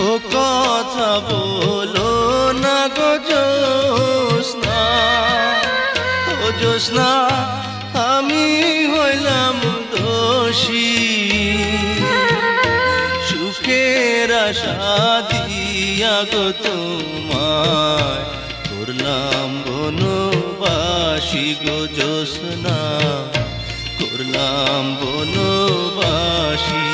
ও কথা বলো না গো জ্যোৎস্না, ও জ্যোৎস্না আমি হইলাম দোষী, সুখের আশা দিয়া গো তোমায় করলাম বনবাসী গো জ্যোৎস্না, করলাম বনবাসী।